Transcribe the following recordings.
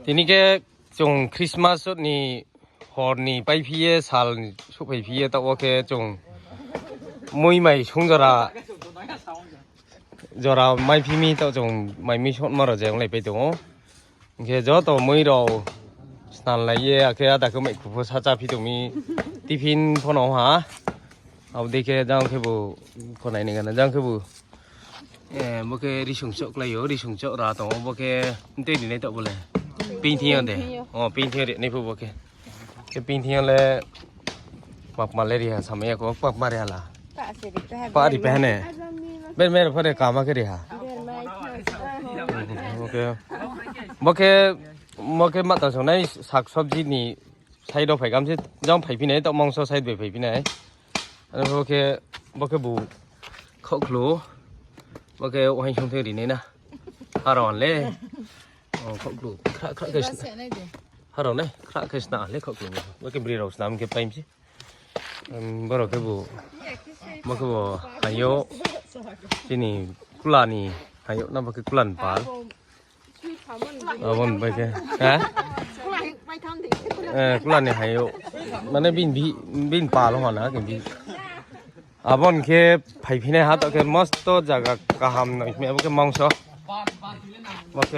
ทีนี้แกจงคริสต์มาสนี่ฮอร์นี่ไปพี่สาลชุบไปพี่แต่ว่าแกจงมวยใหม่ชงจระไม่พี่มีแต่จงไม่มีชดมาเราจะอะไรไปตัวแกจะตัวมวยเราสนานอะไรเยอะแกแต่ก็ไม่คุ้มสัจจะพี่ตัวมีที่พินพอน้องหาเอาดีแกจังแกบุคนไหนเนี่ยกันจังแกบุโอเคดิฉันชอบเลยอยู่ดิฉันชอบราตัวโอเคเต้นนี่ตัวบุเลยปีนเที่ยวเด้อ๋อปีนเที่ยวเด้นี่พูดโอเคปีนเที่ยวเลยปักมาเลยดิฮะสมัยก็ปักมาเลยล่ะป้าดิไปเนี่ยเป็นแม่พ่อเด็กกามาแค่ดิฮะโอเคมาตอนสมัยสักชอบจีนี่ใช้ดอกไผ่กำที่ย่อมไผ่พี่ไหนต้องมองโซ่ใช้ด้วยไผ่พี่ไหนอันนี้โอเคบูข้าวครัวโอเควันช่วงเที่ยงนี้นะฮารอนเลยข้าวครัวคราเกสฮารอนเลยคราเกสน่าเลยข้าวครัวโอเคบริโภคน้ำเก็บไปมั้ยบริโภคบูหายโยที่นี่กุลานี่หายโยนั่นเป็นกุลันปาลวันไปแค่ฮะกุลานี่หายโยมันได้บินปาลงหัวนะกันบินวันแค่ไผ่พี่เนี่ยฮะแต่แค่มัสโต้จากกะฮัมหน่อยไม่เอาแค่มังสวิโอเค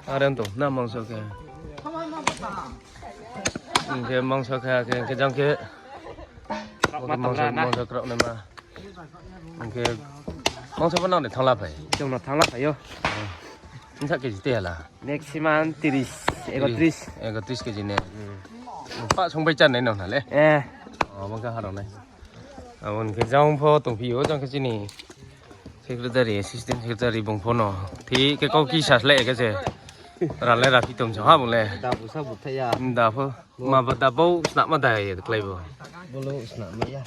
อะไรนั่นตัวน่ามังสวิแค่มังสวิแค่จังแค่มังสวิกรอบนี่มาโอเคมังสวินั่นเนี่ยทางลับไปจังนั้นทางลับไปyoนี่สักกี่จีเท่าล่ะ maximum 30 kgเนี่ยป้าชงไปจันไหนหน่อยเลยมันก็หาตรงไหนวันแค่จ้องพ่อตรงพี่โอ้จังแค่จีนี่secretary assistant secretary บงพอนที่แกก็กี่ชัดเลยก็เจร้านเลยร้านที่ตรงช่างบุญเลยดาบุษบุตรยาดาบมาดาบสนับมาได้ใครบ่บุรุษนะไม่ยาก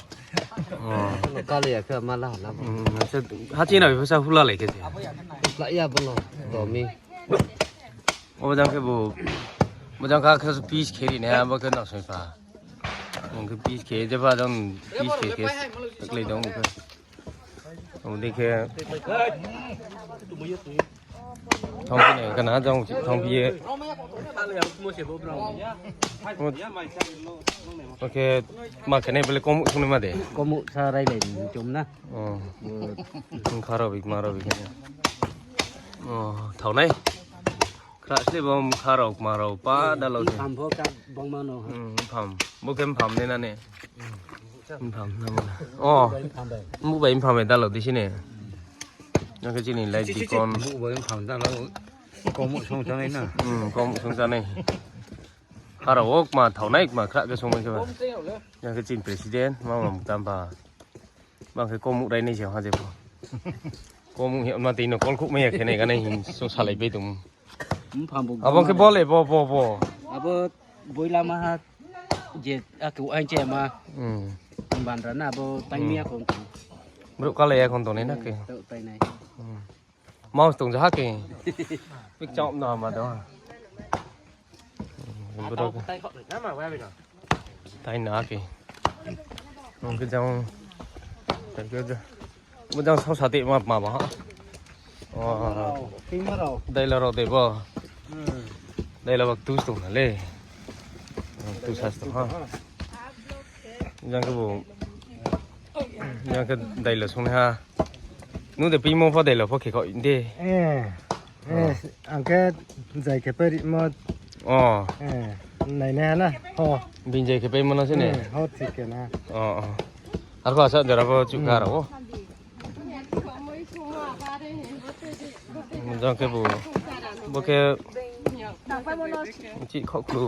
ก็เลยคือมาแล้วนะฮัจีน่ะภาษาฟุลาเลยก็เจละยาบุรุษตัวมีโอ้จังแค่บ่จังก็คือพีชเคดีเนี่ยบ่คือนักศึกษามันคือพีชเคจะว่าจังพีชเคเลยตรงก็ผมดีแค่ท้องพี่เนี่ยกันนะจังท้องพี่โอเคมาแค่ไหนไปเลยก้มตรงนี้มาเด้ก้มสารเลยจุ่มนะคารบิกมาราบิกเนี่ยเท่าไหนคราสิบอมคารอกมาราป้าดาลทำพวกกับบังมาโนพัมบุกเข็มพัมเนี่ยนั่นเนี่ยพัมนั่นมันมุกไปพัมไปดาลดิชิเนี่ยนั่นก็จีนี่ไล่ดีก่อนมุกไปพัมดาลก้มส่งจานนี่นะก้มส่งจานนี่คารอกมาเท่าไหนมาคราก็ส่งไปใช่ไหมนั่นก็จีนประธานมาหมุกตามป่าบางทีก้มมุกได้ในเชียวฮะเจ้าก้มมุกเหี้ยมาตีนก้นคุกไม่อยากแค่ไหนกันในหินสงสารอะไรไปตรงบางทีบอลเลยบอบุยลามาเจ็ดกูไอเจมาบ้านร้านน่ะบตั้งเมียคนบรุกอะไรคนตัวนี้นักเกย์ไปไหนมองตรงจะฮักเกย์วิกจอมนอนมาด้วยบรุกไตหนาเกย์มันก็จังแต่ก็จะมันจังชอบสติมาบ้าได้แล้วเราเดี๋ยวได้แล้วว่าตู้ส่งนั่นเลยตู้ชัดตัวฮะยังก็บอกยังก็ได้แล้วส่งนะฮะนู้นเดี๋ยวปีโมพอได้แล้วพอเขยเขาอินเดียอันก็ใจแค่ไปมาไหนแน่นะฮะบินใจแค่ไปมันนั่นใช่ไหมฮะสิแค่นะอันก็สัตว์เดี๋ยวเราจุกการเอามันจังแค่บอกแค่จีข้าวครู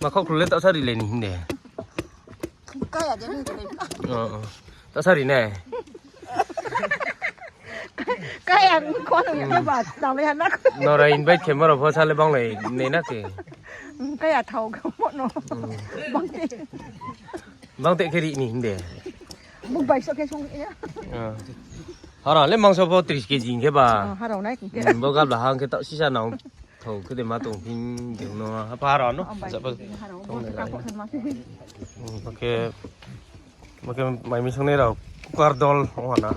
มาข้าวครูเล่นต่อสารีเลยนี่เด้ก็อยากจะมีอะไรต่อสารีแน่ก็อยากคนหนึ่งก็บาดต่างเลยนะนอราอินไปเข้มมาเราพอชาเลยบ้างเลยในนักเกก็อยากเท่ากันหมดเนาะบางเตะแค่ดีนี่เด้บุกไปสักแค่ช่วงนี้ฮาราเล่มมังสวิรัติ30 kg แค่บ่าฮาราไหนบอกกับหลานแค่ต่อชิชาน้องเท่าคือเดี๋ยวมาตรงพิงเดี๋ยวเนาะพาราเนาะจะไปตรงไหนโอเคไม่มีช่วงนี้เราการดอลหัวนะ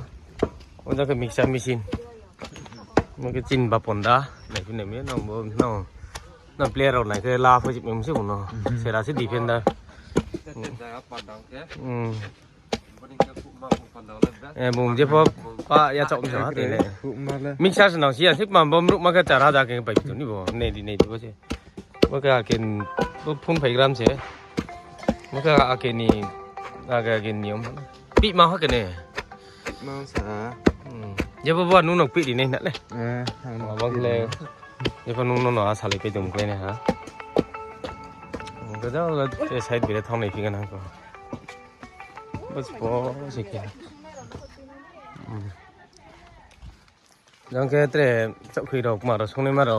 มันจะเป็นมิกซ์มิชิน มันก็จินบะปนดาไหนพี่ไหนไม่น้องบ่น้องน้องเปลี่ยนเราไหนเคยลาพอจิมันไม่ใช่ผมเนาะเสียดายสิดีเพิ่นดาบุมเฉพาะป้ายาจอมสาติเลยมิกซ์สนองเสียสิมันบ่รู้มันก็จะราจากันไปตัวนี้บ่ในดีบ่ใช่มันก็กินพุ่นไผกรัมเสียมันก็กินนี่กินนิยมปีมาฮักกันเนี่ย มาสา อย่าบอกนุ่งปีดีนี่นั่นเลย ทาง บางทีเลยอย่าพนุ่งน้อยสาลีไปตรงกันเนี่ยฮะก็จะเราจะใช้ไปได้ทำในพิกันนะก็บสปอสิแกยังแค่แต่จะคุยดอกมาเราส่งในมาเรา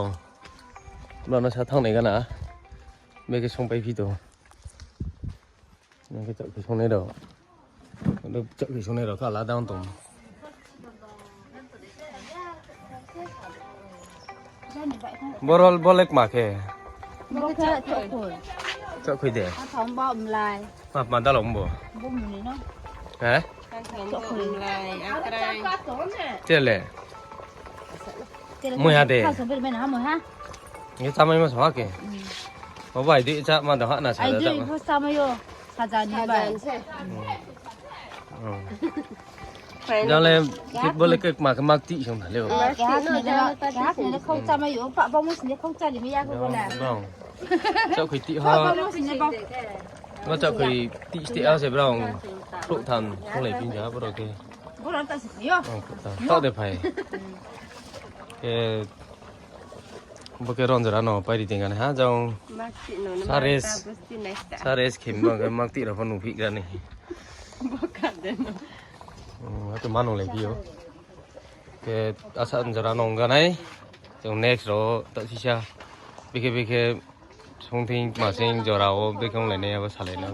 ใช้ทางไหนกันนะไม่ก็ส่งไปพี่ตัวยังแค่จะคุยส่งในดอกเราจะคุยส่งในดอกก็ลาดาวตรงบอลเล็กมากแค่ บ่เคยจบคน จะคุยเดี๋ยว ท้องบ่อมลาย มาตลกบ่ บ่มนี่เนาะ ฮะ จบคนลายอะไร เจ๊เลยมวยฮะเด้ ข้าวสมเป็นแม่นะมวยฮะ นี่ทำไมมาสมัครแกมาไหวดิจะมาเดี๋ยวหาหน้า ไอ้ ชา ดื้ จะ อพวกซ้ำอยู่ขจานี่ไป ยังเลยคิดบอลเล็กมากมักตีชมเร็ว แกฮักนี่แล้วแกฮักนี่เขาจำมาอยู่ปะบ่มุสิเนี่ยเขาจำนี่ไม่ยากก็แล้ว บ้องเจ้าคุยตีฮะ บ่มุสิเนี่ยบ่ ว่าเจ้าคุยตีสตีเอาเสร็จบ้องปลุกทันพวกไหนพิ้งจ้าบ่โอเค บ่รันตัดสิอยู่ ต่อเดี๋ยวไปบ่เคยร้อนจะร้อนไปดีจริงกันฮะจังซาเรสเข็มบ้างก็มักตีเราพนุพิกันนี่ตัวมันอะไรพี่อ๋อque asan jara nongga nai jong next ro ta si sha bike song thing ma sing jora o bekong le ne ba sale na